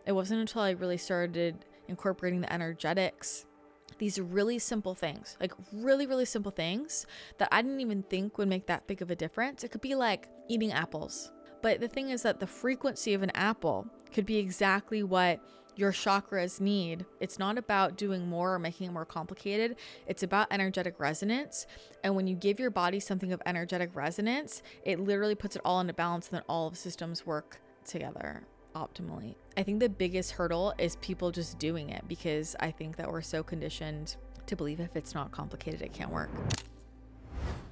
It wasn't until I really started incorporating the energetics, these really simple things, like really, really simple things that I didn't even think would make that big of a difference. It could be like eating apples. But the thing is that the frequency of an apple could be exactly what your chakras need. It's not about doing more or making it more complicated. It's about energetic resonance. And when you give your body something of energetic resonance, it literally puts it all into balance, and then all of the systems work together optimally. I think the biggest hurdle is people just doing it, because I think that we're so conditioned to believe if it's not complicated, it can't work.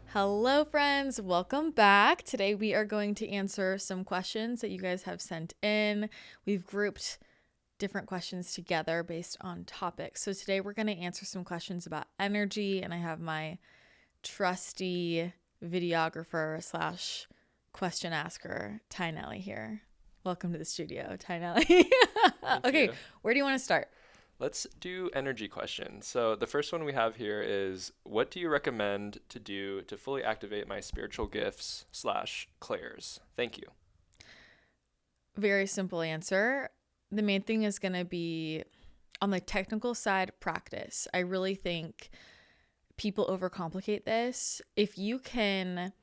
Hello friends, welcome back. Today we are going to answer some questions that you guys have sent in. We've grouped different questions together based on topics. So today we're going to answer some questions about energy, and I have my trusty videographer slash question asker, Ty Nelly, here. Welcome to the studio, Ty Nelly. Okay, where do you want to start? Let's do energy questions. So the first one we have here is, what do you recommend to do to fully activate my spiritual gifts / clairs? Thank you. Very simple answer. The main thing is going to be on the technical side, practice. I really think people overcomplicate this. If you can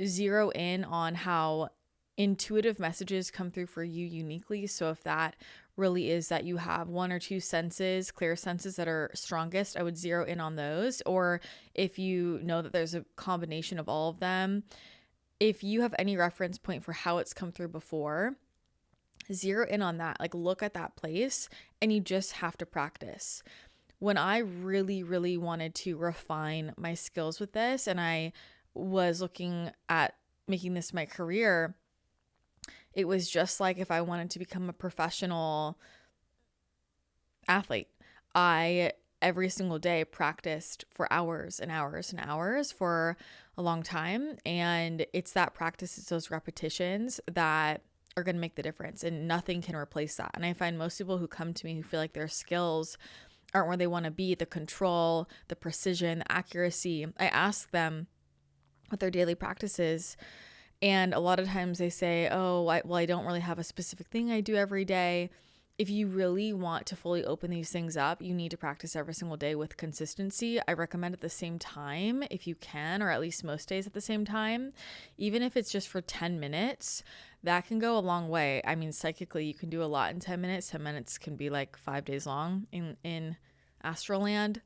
zero in on how intuitive messages come through for you uniquely, so if that really is that you have one or two senses, clear senses that are strongest, I would zero in on those. Or if you know that there's a combination of all of them, if you have any reference point for how it's come through before, zero in on that. Like, look at that place, and you just have to practice. When I really, really wanted to refine my skills with this, and I was looking at making this my career, it was just like if I wanted to become a professional athlete. I every single day practiced for hours and hours and hours for a long time. And it's that practice, it's those repetitions that are going to make the difference, and nothing can replace that. And I find most people who come to me who feel like their skills aren't where they want to be, the control, the precision, the accuracy, I ask them what their daily practice is. And a lot of times they say, I don't really have a specific thing I do every day. If you really want to fully open these things up, you need to practice every single day with consistency. I recommend at the same time if you can, or at least most days at the same time, even if it's just for 10 minutes, that can go a long way. I mean, psychically, you can do a lot in 10 minutes. 10 minutes can be like 5 days long in Astroland.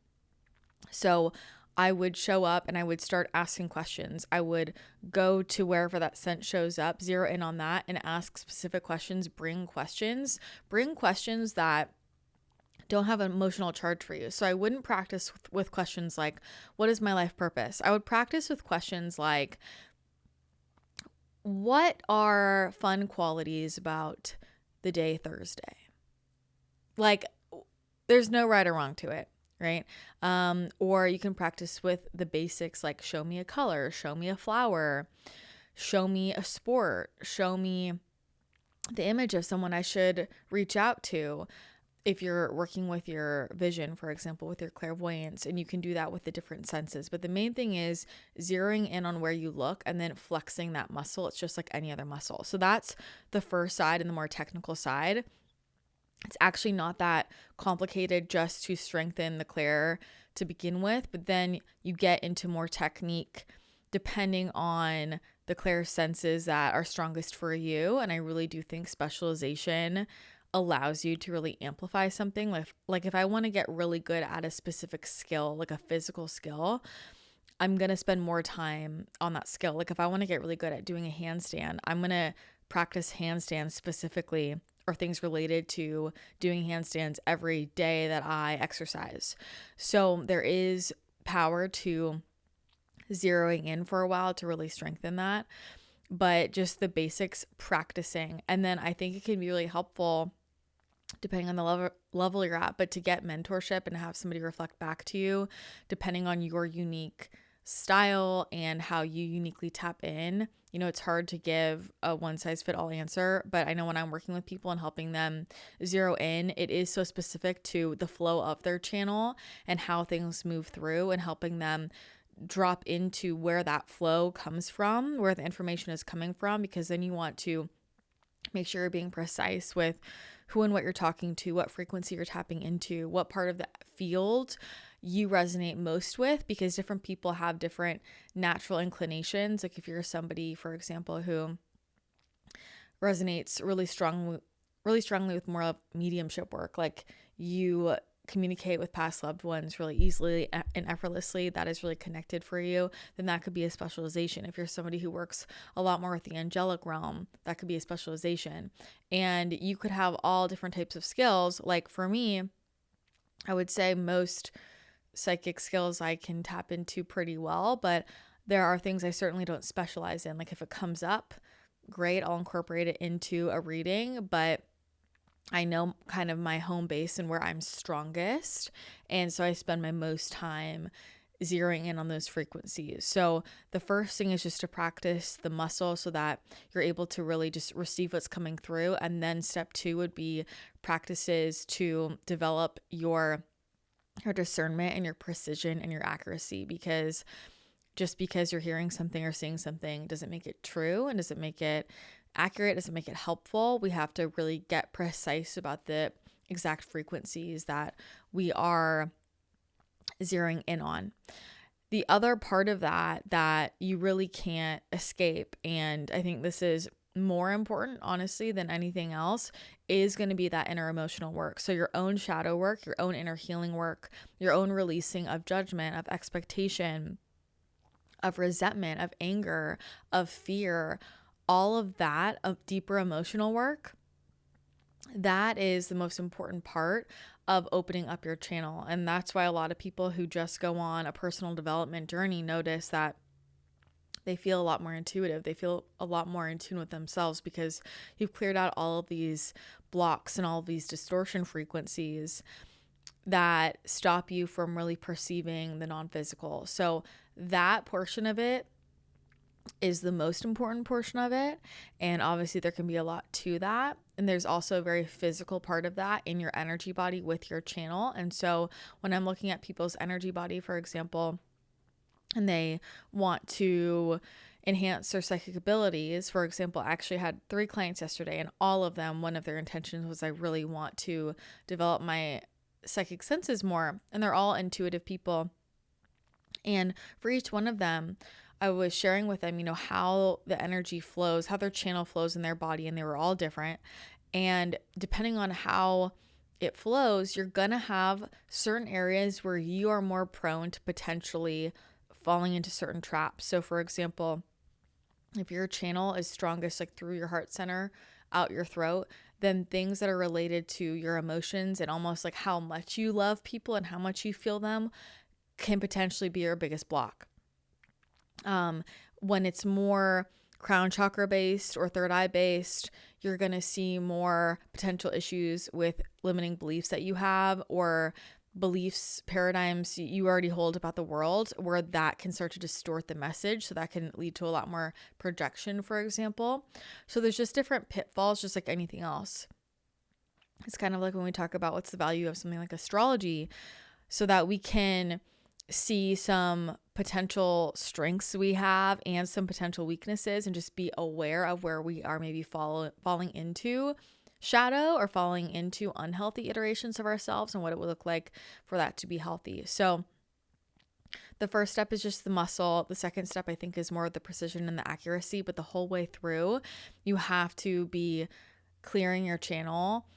So I would show up and I would start asking questions. I would go to wherever that scent shows up, zero in on that, and ask specific questions. Bring questions that don't have an emotional charge for you. So I wouldn't practice with questions like, what is my life purpose? I would practice with questions like, what are fun qualities about the day Thursday? Like, there's no right or wrong to it. Right? Or you can practice with the basics, like show me a color, show me a flower, show me a sport, show me the image of someone I should reach out to. If you're working with your vision, for example, with your clairvoyance, and you can do that with the different senses. But the main thing is zeroing in on where you look and then flexing that muscle. It's just like any other muscle. So that's the first side and the more technical side. It's actually not that complicated just to strengthen the clair to begin with, but then you get into more technique depending on the clair senses that are strongest for you. And I really do think specialization allows you to really amplify something. Like if I want to get really good at a specific skill, like a physical skill, I'm going to spend more time on that skill. Like if I want to get really good at doing a handstand, I'm going to practice handstands specifically, or things related to doing handstands every day that I exercise. So there is power to zeroing in for a while to really strengthen that, but just the basics practicing. And then I think it can be really helpful depending on the level you're at, but to get mentorship and have somebody reflect back to you depending on your unique style and how you uniquely tap in. You know, it's hard to give a one size fit all answer, but I know when I'm working with people and helping them zero in, it is so specific to the flow of their channel and how things move through, and helping them drop into where that flow comes from, where the information is coming from, because then you want to make sure you're being precise with who and what you're talking to, what frequency you're tapping into, what part of the field you resonate most with, because different people have different natural inclinations. Like if you're somebody, for example, who resonates really strongly with more of mediumship work, like you communicate with past loved ones really easily and effortlessly, that is really connected for you, then that could be a specialization. If you're somebody who works a lot more with the angelic realm, that could be a specialization. And you could have all different types of skills. Like for me, I would say most psychic skills I can tap into pretty well, but there are things I certainly don't specialize in. Like if it comes up, great, I'll incorporate it into a reading, but I know kind of my home base and where I'm strongest. And so I spend my most time zeroing in on those frequencies. So the first thing is just to practice the muscle so that you're able to really just receive what's coming through. And then step 2 would be practices to develop your discernment and your precision and your accuracy, because just because you're hearing something or seeing something doesn't make it true and doesn't make it accurate, doesn't make it helpful. We have to really get precise about the exact frequencies that we are zeroing in on. The other part of that you really can't escape, and I think this is more important, honestly, than anything else, is going to be that inner emotional work. So your own shadow work, your own inner healing work, your own releasing of judgment, of expectation, of resentment, of anger, of fear, all of that, of deeper emotional work. That is the most important part of opening up your channel. And that's why a lot of people who just go on a personal development journey notice that they feel a lot more intuitive. They feel a lot more in tune with themselves, because you've cleared out all of these blocks and all of these distortion frequencies that stop you from really perceiving the non-physical. So that portion of it is the most important portion of it. And obviously there can be a lot to that. And there's also a very physical part of that in your energy body with your channel. And so when I'm looking at people's energy body, for example, and they want to enhance their psychic abilities. For example, I actually had 3 clients yesterday, and all of them, one of their intentions was, I really want to develop my psychic senses more. And they're all intuitive people. And for each one of them, I was sharing with them, how the energy flows, how their channel flows in their body, and they were all different. And depending on how it flows, you're going to have certain areas where you are more prone to potentially falling into certain traps. So for example, if your channel is strongest like through your heart center, out your throat, then things that are related to your emotions and almost like how much you love people and how much you feel them can potentially be your biggest block. When it's more crown chakra based or third eye based, you're going to see more potential issues with limiting beliefs that you have, or beliefs, paradigms you already hold about the world, where that can start to distort the message. So that can lead to a lot more projection, for example. So there's just different pitfalls, just like anything else. It's kind of like when we talk about what's the value of something like astrology, so that we can see some potential strengths we have and some potential weaknesses, and just be aware of where we are maybe falling into shadow or falling into unhealthy iterations of ourselves, and what it would look like for that to be healthy. So the first step is just the muscle. The second step, I think, is more the precision and the accuracy, but the whole way through, you have to be clearing your channel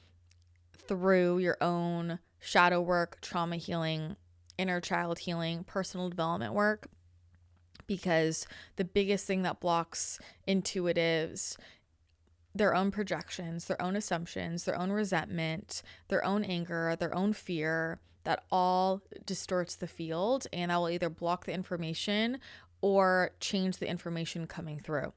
through your own shadow work, trauma healing, inner child healing, personal development work, because the biggest thing that blocks intuitives, their own projections, their own assumptions, their own resentment, their own anger, their own fear, that all distorts the field, and that will either block the information or change the information coming through.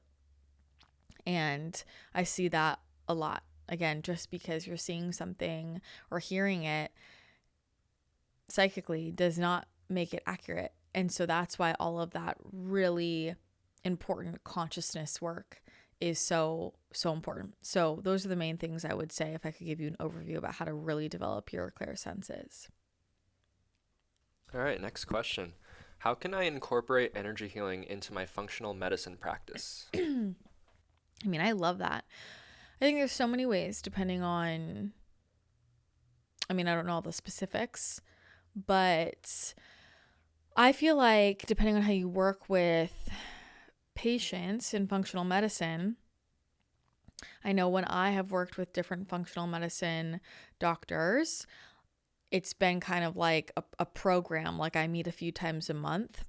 And I see that a lot. Again, just because you're seeing something or hearing it psychically does not make it accurate. And so that's why all of that really important consciousness work is so important. So those are the main things I would say if I could give you an overview about how to really develop your clairsenses. All right, next question. How can I incorporate energy healing into my functional medicine practice? I love that. I think there's so many ways depending on I mean, I don't know all the specifics, but I feel like depending on how you work with patients in functional medicine, I know when I have worked with different functional medicine doctors, it's been kind of like a program. Like I meet a few times a month.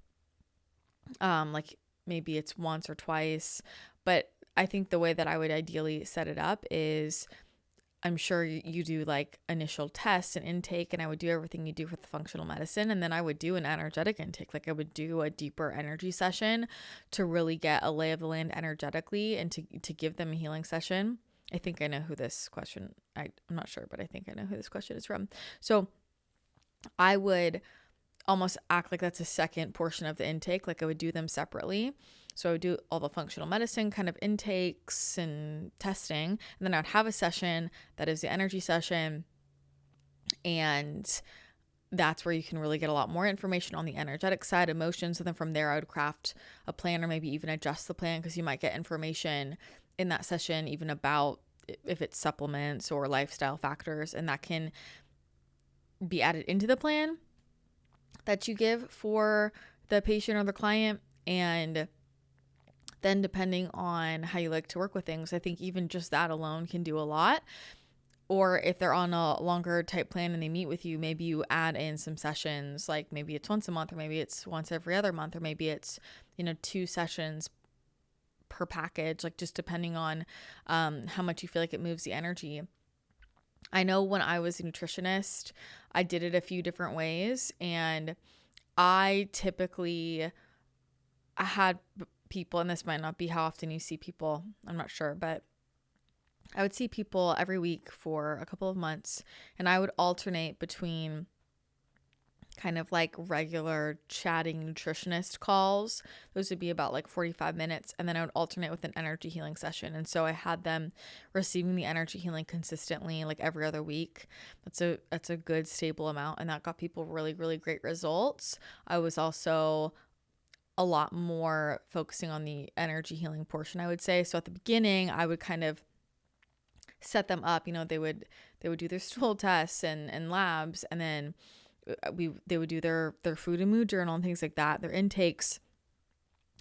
Like maybe it's once or twice, but I think the way that I would ideally set it up is I'm sure you do like initial tests and intake, and I would do everything you do with the functional medicine. And then I would do an energetic intake. Like I would do a deeper energy session to really get a lay of the land energetically and to give them a healing session. I think I know who this question, I'm not sure, but I think I know who this question is from. So I would almost act like that's a second portion of the intake. Like I would do them separately. So I would do all the functional medicine kind of intakes and testing. And then I would have a session that is the energy session. And that's where you can really get a lot more information on the energetic side, emotions. And then from there, I would craft a plan or maybe even adjust the plan, because you might get information in that session even about if it's supplements or lifestyle factors. And that can be added into the plan that you give for the patient or the client. And then depending on how you like to work with things, I think even just that alone can do a lot. Or if they're on a longer type plan and they meet with you, maybe you add in some sessions, like maybe it's once a month, or maybe it's once every other month, or maybe it's, 2 sessions per package, like just depending on how much you feel like it moves the energy. I know when I was a nutritionist, I did it a few different ways, and I had people, and this might not be how often you see people, I'm not sure, but I would see people every week for a couple of months, and I would alternate between kind of like regular chatting nutritionist calls. Those would be about like 45 minutes. And then I would alternate with an energy healing session. And so I had them receiving the energy healing consistently, like every other week. That's a good stable amount. And that got people really, really great results. I was also a lot more focusing on the energy healing portion, I would say. So at the beginning, I would kind of set them up, they would do their stool tests and labs, and then they would do their food and mood journal and things like that, their intakes.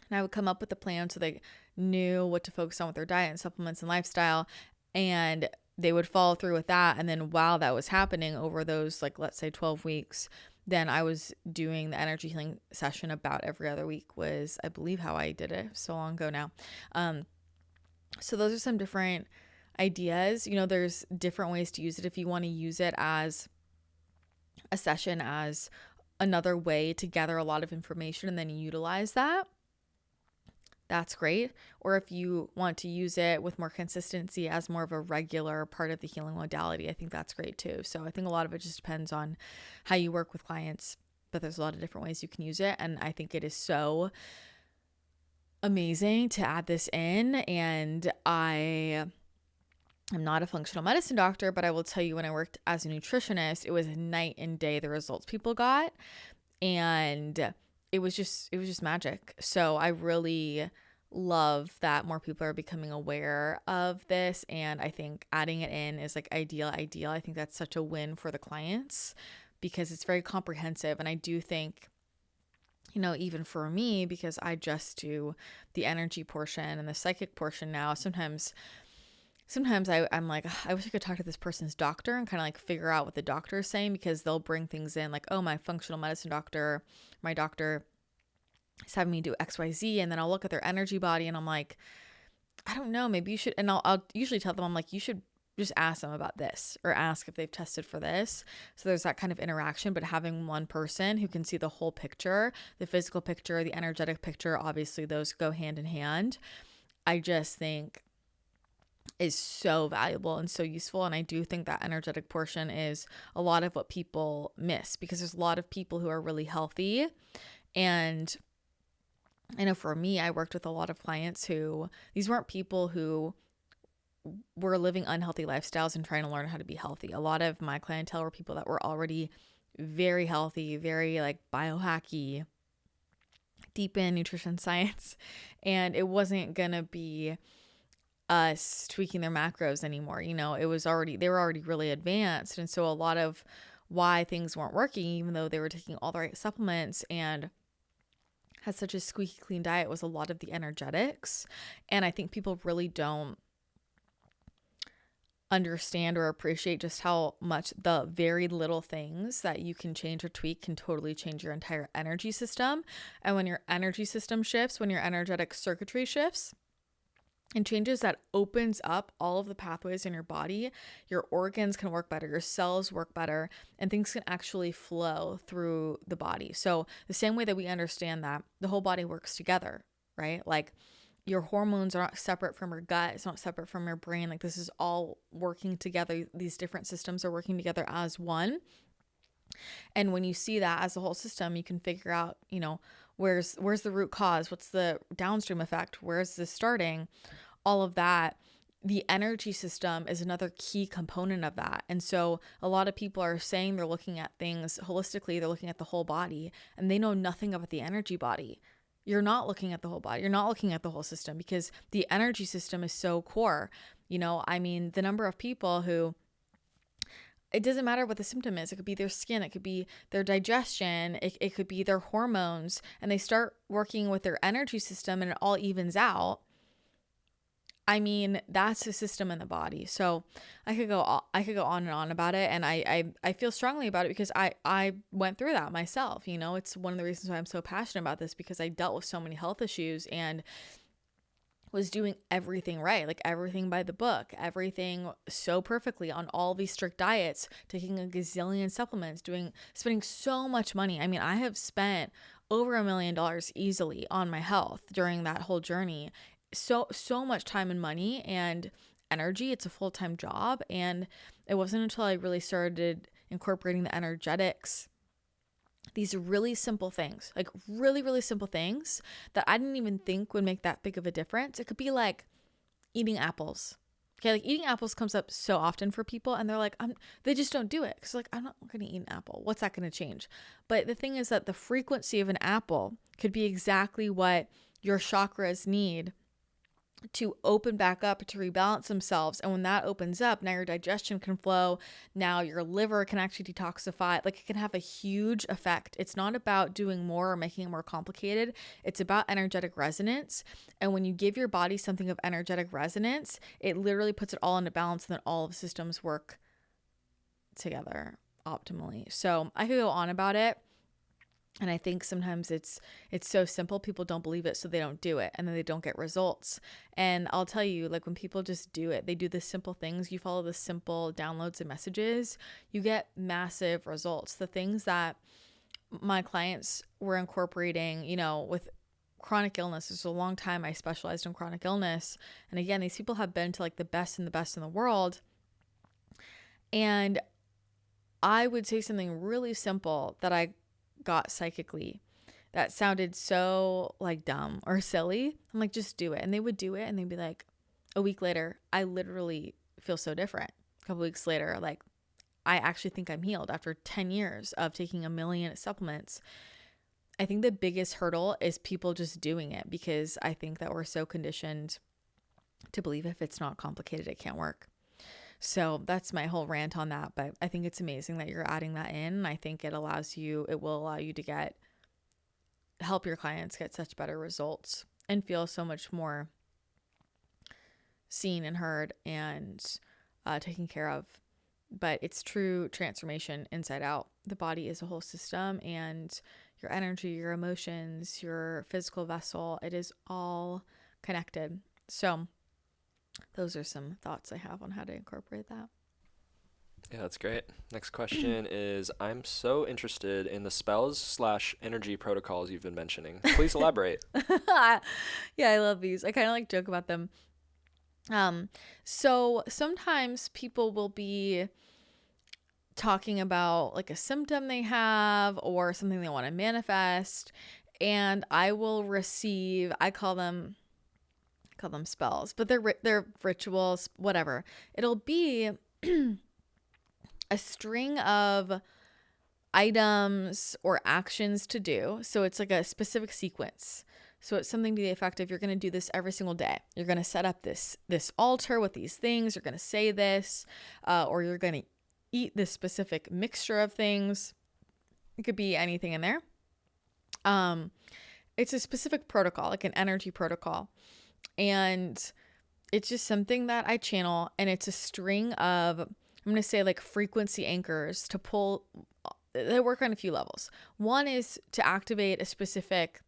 And I would come up with a plan so they knew what to focus on with their diet and supplements and lifestyle, and they would follow through with that. And then while that was happening over those, like, let's say 12 weeks, then I was doing the energy healing session about every other week, was I believe how I did it so long ago now. So those are some different ideas. There's different ways to use it. If you want to use it as a session, as another way to gather a lot of information and then utilize that, that's great. Or if you want to use it with more consistency as more of a regular part of the healing modality, I think that's great too. So I think a lot of it just depends on how you work with clients, but there's a lot of different ways you can use it. And I think it is so amazing to add this in. And I'm not a functional medicine doctor, but I will tell you, when I worked as a nutritionist, it was night and day the results people got. And it was just magic. So I really love that more people are becoming aware of this. And I think adding it in is like ideal. I think that's such a win for the clients, because it's very comprehensive. And I do think, even for me, because I just do the energy portion and the psychic portion now, sometimes I'm like, I wish I could talk to this person's doctor and kind of like figure out what the doctor is saying, because they'll bring things in like, oh, my functional medicine doctor, my doctor is having me do XYZ. And then I'll look at their energy body and I'm like, I don't know, maybe you should. And I'll usually tell them, I'm like, you should just ask them about this, or ask if they've tested for this. So there's that kind of interaction, but having one person who can see the whole picture, the physical picture, the energetic picture, obviously those go hand in hand, I just think is so valuable and so useful. And I do think that energetic portion is a lot of what people miss, because there's a lot of people who are really healthy. And I know for me, I worked with a lot of clients who, these weren't people who were living unhealthy lifestyles and trying to learn how to be healthy. A lot of my clientele were people that were already very healthy, very like biohacky, deep in nutrition science. And it wasn't going to be us tweaking their macros anymore. You know, they were already really advanced. And so a lot of why things weren't working, even though they were taking all the right supplements and had such a squeaky clean diet, was a lot of the energetics. And I think people really don't understand or appreciate just how much the very little things that you can change or tweak can totally change your entire energy system. And when your energy system shifts, when your energetic circuitry shifts and changes, that opens up all of the pathways in your body. Your organs can work better, your cells work better, and things can actually flow through the body. So the same way that we understand that the whole body works together, right? Like, your hormones are not separate from your gut. It's not separate from your brain. Like, this is all working together. These different systems are working together as one. And when you see that as a whole system, you can figure out, you know, where's the root cause? What's the downstream effect? Where's this starting? All of that. The energy system is another key component of that. And so a lot of people are saying they're looking at things holistically. They're looking at the whole body, and they know nothing about the energy body. You're not looking at the whole body. You're not looking at the whole system, because the energy system is so core. You know, I mean, the number of people who, it doesn't matter what the symptom is. It could be their skin. It could be their digestion. It could be their hormones. And they start working with their energy system and it all evens out. I mean, that's the system in the body. So I could go on and on about it. And I feel strongly about it because I went through that myself. You know, it's one of the reasons why I'm so passionate about this, because I dealt with so many health issues and was doing everything right, like everything by the book, everything so perfectly on all these strict diets, taking a gazillion supplements, spending so much money. I mean, I have spent over $1 million easily on my health during that whole journey. So much time and money and energy. It's a full-time job. And it wasn't until I really started incorporating the energetics, these really simple things, like really, really simple things that I didn't even think would make that big of a difference. It could be like eating apples. Okay, like eating apples comes up so often for people, and they're like, they just don't do it. Because like, I'm not going to eat an apple. What's that going to change? But the thing is that the frequency of an apple could be exactly what your chakras need to open back up, to rebalance themselves. And when that opens up, now your digestion can flow. Now your liver can actually detoxify. Like, it can have a huge effect. It's not about doing more or making it more complicated. It's about energetic resonance. And when you give your body something of energetic resonance, it literally puts it all into balance, and then all of the systems work together optimally. So I could go on about it. And I think sometimes it's so simple, people don't believe it, so they don't do it, and then they don't get results. And I'll tell you, like, when people just do it, they do the simple things, you follow the simple downloads and messages, you get massive results. The things that my clients were incorporating, you know, with chronic illness, it's a long time I specialized in chronic illness. And again, these people have been to like the best in the world. And I would say something really simple that I got psychically that sounded so like dumb or silly. I'm like, just do it. And they would do it, and they'd be like, a week later, I literally feel so different. A couple weeks later, like, I actually think I'm healed after 10 years of taking 1 million supplements. I think the biggest hurdle is people just doing it, because I think that we're so conditioned to believe if it's not complicated, it can't work. So that's my whole rant on that. But I think it's amazing that you're adding that in. I think it will allow you to help your clients get such better results and feel so much more seen and heard and taken care of. But it's true transformation inside out. The body is a whole system, and your energy, your emotions, your physical vessel, it is all connected. So those are some thoughts I have on how to incorporate that. Yeah, that's great. Next question is, I'm so interested in the spells/energy protocols you've been mentioning. Please elaborate. Yeah, I love these. I kind of like joke about them. So sometimes people will be talking about like a symptom they have or something they want to manifest, and I will receive, I call them spells, but they're rituals, whatever. It'll be a string of items or actions to do. So it's like a specific sequence. So it's something to the effect of, you're going to do this every single day. You're going to set up this altar with these things. You're going to say this, or you're going to eat this specific mixture of things. It could be anything in there. It's a specific protocol, like an energy protocol. And it's just something that I channel, and it's a string of, I'm going to say, like, frequency anchors to pull. They work on a few levels. One is to activate a specific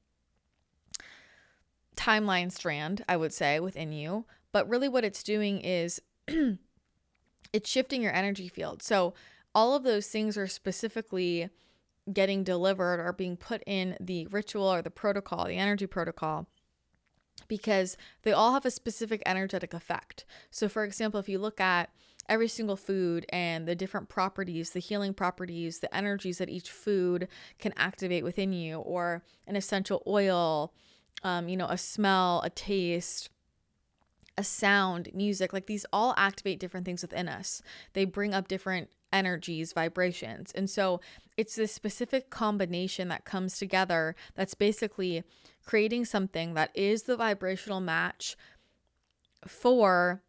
timeline strand, I would say, within you. But really what it's doing is it's shifting your energy field. So all of those things are specifically getting delivered or being put in the ritual or the protocol, the energy protocol, because they all have a specific energetic effect. So for example, if you look at every single food and the different properties, the healing properties, the energies that each food can activate within you, or an essential oil, a smell, a taste, a sound, music, like these all activate different things within us. They bring up different energies, vibrations. And so it's this specific combination that comes together that's basically creating something that is the vibrational match for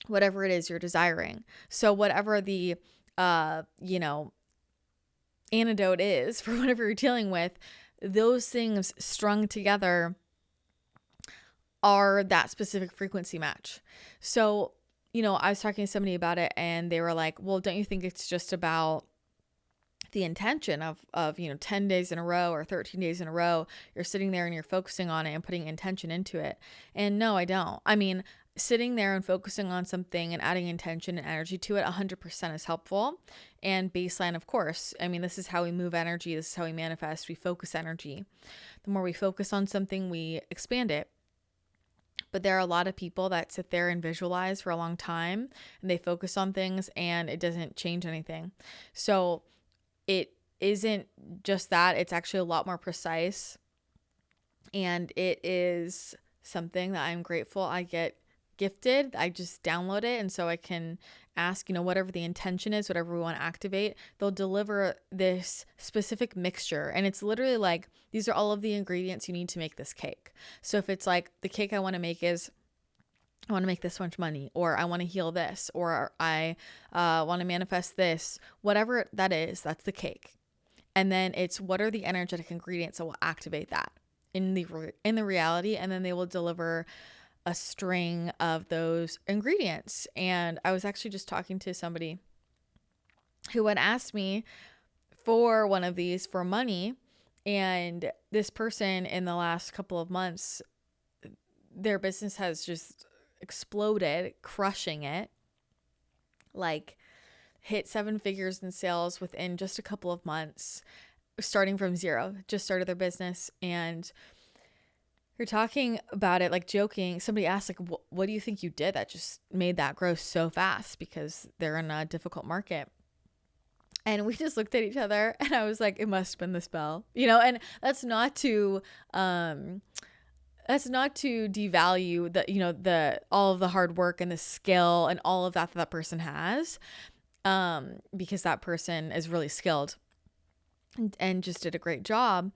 whatever it is you're desiring. So whatever the, antidote is for whatever you're dealing with, those things strung together are that specific frequency match. So, I was talking to somebody about it, and they were like, well, don't you think it's just about the intention of 10 days in a row or 13 days in a row, you're sitting there and you're focusing on it and putting intention into it? And no, I don't. I mean, sitting there and focusing on something and adding intention and energy to it 100% is helpful. And baseline, of course, I mean, this is how we move energy. This is how we manifest. We focus energy. The more we focus on something, we expand it. But there are a lot of people that sit there and visualize for a long time, and they focus on things and it doesn't change anything. So it isn't just that, it's actually a lot more precise. And it is something that I'm grateful I get gifted. I just download it, and so I can ask, whatever the intention is, whatever we want to activate, they'll deliver this specific mixture. And it's literally like, these are all of the ingredients you need to make this cake. So if it's like, the cake I want to make is, I want to make this much money, or I want to heal this, or I want to manifest this, whatever that is, that's the cake. And then it's, what are the energetic ingredients that will activate that in the reality, and then they will deliver a string of those ingredients. And I was actually just talking to somebody who had asked me for one of these for money, and this person, in the last couple of months, their business has just exploded, crushing it, like hit 7 figures in sales within just a couple of months, starting from zero, just started their business. And you're talking about it, like joking. Somebody asked, like, what do you think you did that just made that grow so fast? Because they're in a difficult market. And we just looked at each other, and I was like, it must have been the spell, and that's not to devalue the all of the hard work and the skill and all of that person has, because that person is really skilled and just did a great job.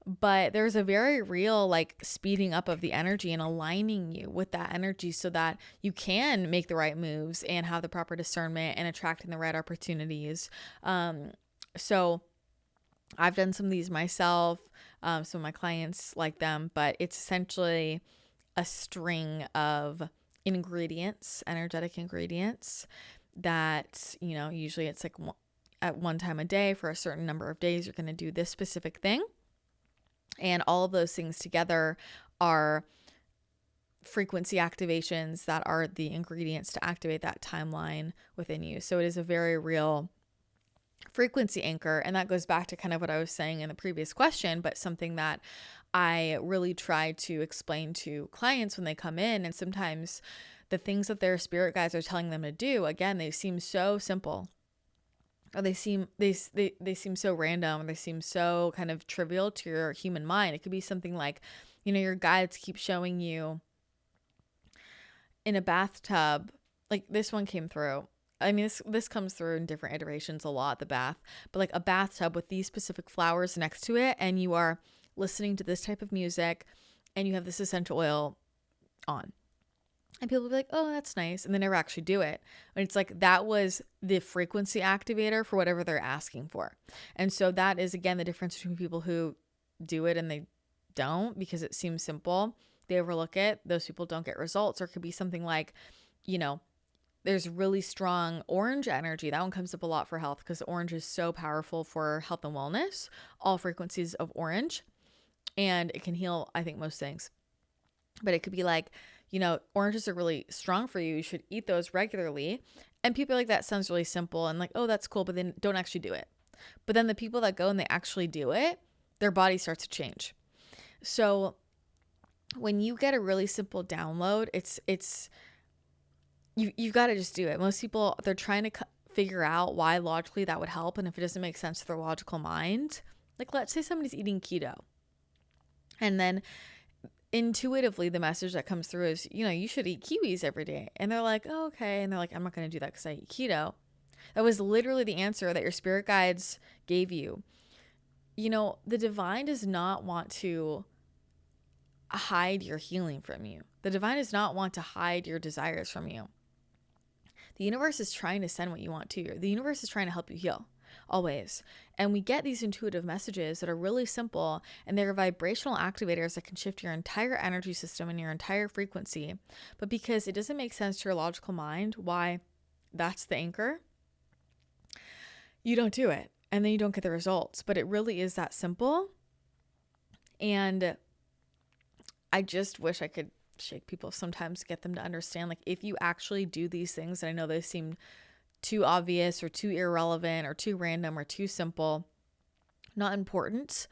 But there's a very real, like, speeding up of the energy and aligning you with that energy so that you can make the right moves and have the proper discernment and attracting the right opportunities. So I've done some of these myself. Some of my clients like them, but it's essentially a string of ingredients, energetic ingredients that, usually it's like at one time a day for a certain number of days, you're going to do this specific thing. And all of those things together are frequency activations that are the ingredients to activate that timeline within you. So it is a very real frequency anchor. And that goes back to kind of what I was saying in the previous question, but something that I really try to explain to clients when they come in. And sometimes the things that their spirit guides are telling them to do, again, they seem so simple. Or they seem so random, or they seem so kind of trivial to your human mind. It could be something like, your guides keep showing you in a bathtub, like this one came through. I mean, this comes through in different iterations a lot, the bath, but like a bathtub with these specific flowers next to it, and you are listening to this type of music, and you have this essential oil on. And people will be like, oh, that's nice. And they never actually do it. And it's like that was the frequency activator for whatever they're asking for. And so that is, again, the difference between people who do it and they don't because it seems simple. They overlook it. Those people don't get results. Or it could be something like, there's really strong orange energy. That one comes up a lot for health because orange is so powerful for health and wellness. All frequencies of orange. And it can heal, I think, most things. But it could be like, oranges are really strong for you. You should eat those regularly. And people are like, that sounds really simple and like, oh, that's cool, but then don't actually do it. But then the people that go and they actually do it, their body starts to change. So when you get a really simple download, you've got to just do it. Most people, they're trying to figure out why logically that would help. And if it doesn't make sense to their logical mind, like let's say somebody's eating keto. And then intuitively the message that comes through is, you should eat kiwis every day. And they're like, oh, okay. And they're like, I'm not going to do that because I eat keto. That was literally the answer that your spirit guides gave you. The divine does not want to hide your healing from you. The divine does not want to hide your desires from you. The universe is trying to send what you want to you. The universe is trying to help you heal. Always. And we get these intuitive messages that are really simple, and they're vibrational activators that can shift your entire energy system and your entire frequency. But because it doesn't make sense to your logical mind why that's the anchor, you don't do it. And then you don't get the results. But it really is that simple. And I just wish I could shake people sometimes to get them to understand, like, if you actually do these things, and I know they seem too obvious or too irrelevant or too random or too simple, not important.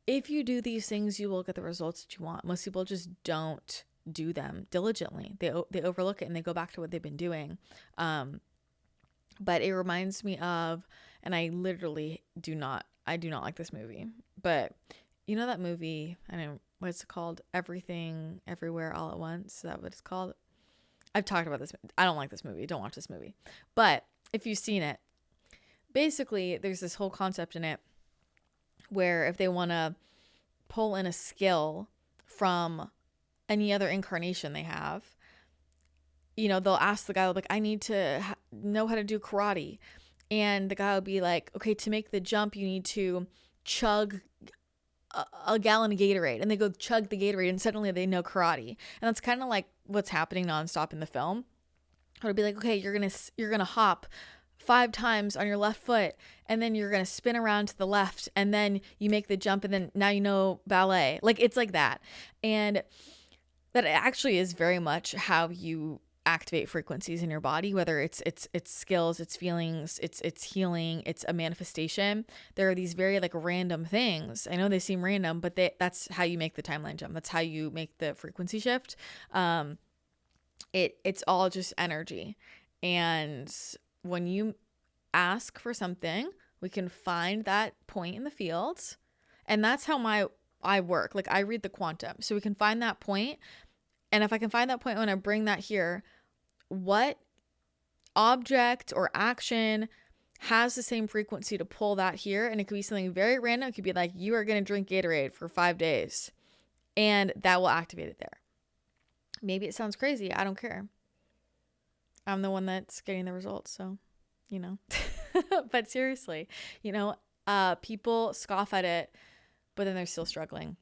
If you do these things, you will get the results that you want. Most people just don't do them diligently. They overlook it and they go back to what they've been doing. But it reminds me of, and I do not like this movie, but that movie, I don't know, what's it called? Everything, Everywhere, All at Once. Is that what it's called? I've talked about this. I don't like this movie. Don't watch this movie. But if you've seen it, basically there's this whole concept in it where if they want to pull in a skill from any other incarnation they have, they'll ask the guy, like, I need to know how to do karate. And the guy will be like, okay, to make the jump, you need to chug a gallon of Gatorade. And they go chug the Gatorade and suddenly they know karate. And that's kind of like what's happening nonstop in the film. It'll be like, okay, you're gonna hop 5 times on your left foot, and then you're gonna spin around to the left, and then you make the jump, and then now you know ballet. Like, it's like that. And that actually is very much how you activate frequencies in your body, whether it's skills, it's feelings, it's healing, it's a manifestation. There are these very like random things. I know they seem random, but that's how you make the timeline jump. That's how you make the frequency shift. It's all just energy. And when you ask for something, we can find that point in the field. And that's how I work. Like, I read the quantum. So we can find that point. And if I can find that point when I bring that here, what object or action has the same frequency to pull that here? And it could be something very random. It could be like, you are going to drink Gatorade for 5 days, and that will activate it there. Maybe it sounds crazy. I don't care. I'm the one that's getting the results. So, but seriously, people scoff at it, but then they're still struggling.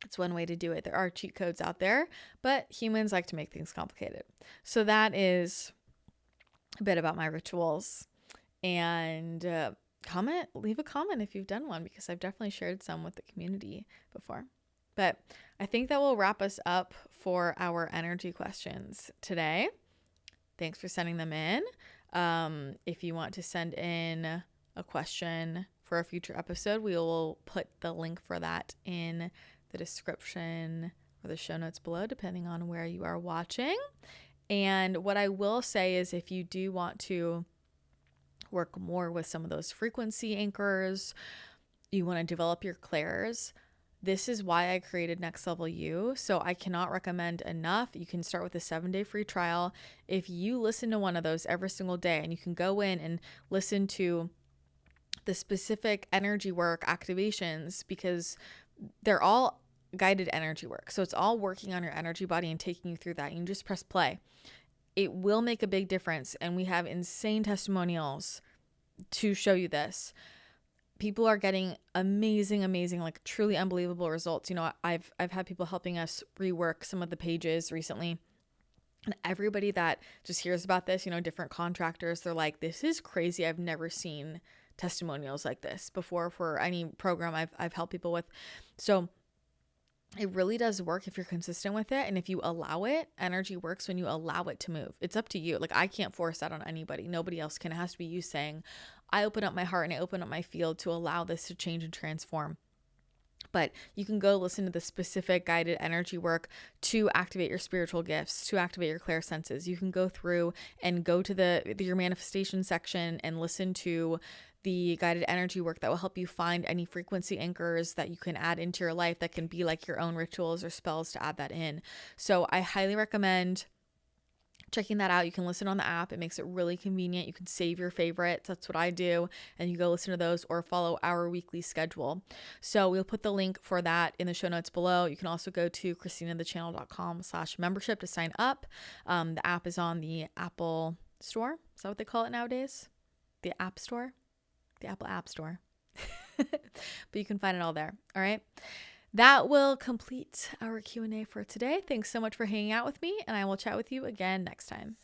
It's one way to do it. There are cheat codes out there, but humans like to make things complicated. So that is a bit about my rituals. And leave a comment if you've done one, because I've definitely shared some with the community before. But I think that will wrap us up for our energy questions today. Thanks for sending them in. If you want to send in a question for a future episode, we will put the link for that in the description or the show notes below, depending on where you are watching. And what I will say is, if you do want to work more with some of those frequency anchors, you want to develop your clairs, this is why I created Next Level You. So I cannot recommend enough. You can start with a 7-day free trial. If you listen to one of those every single day, and you can go in and listen to the specific energy work activations, because they're all guided energy work. So it's all working on your energy body and taking you through that. You just press play. It will make a big difference. And we have insane testimonials to show you this. People are getting amazing, like truly unbelievable results. You know, I've had people helping us rework some of the pages recently. And everybody that just hears about this, you know, different contractors, they're like, this is crazy. I've never seen testimonials like this before for any program I've helped people with. So it really does work if you're consistent with it. And if you allow it, energy works when you allow it to move. It's up to you. Like, I can't force that on anybody. Nobody else can. It has to be you saying, I open up my heart and I open up my field to allow this to change and transform. But you can go listen to the specific guided energy work to activate your spiritual gifts, to activate your clairsenses. You can go through and go to your manifestation section and listen to the guided energy work that will help you find any frequency anchors that you can add into your life that can be like your own rituals or spells to add that in. So I highly recommend checking that out. You can listen on the app. It makes it really convenient. You can save your favorites. That's what I do. And you go listen to those or follow our weekly schedule. So we'll put the link for that in the show notes below. You can also go to christinathechannel.com/membership to sign up. The app is on the Apple Store. Is that what they call it nowadays? The App Store? The Apple App Store. But you can find it all there. All right. That will complete our Q&A for today. Thanks so much for hanging out with me, and I will chat with you again next time.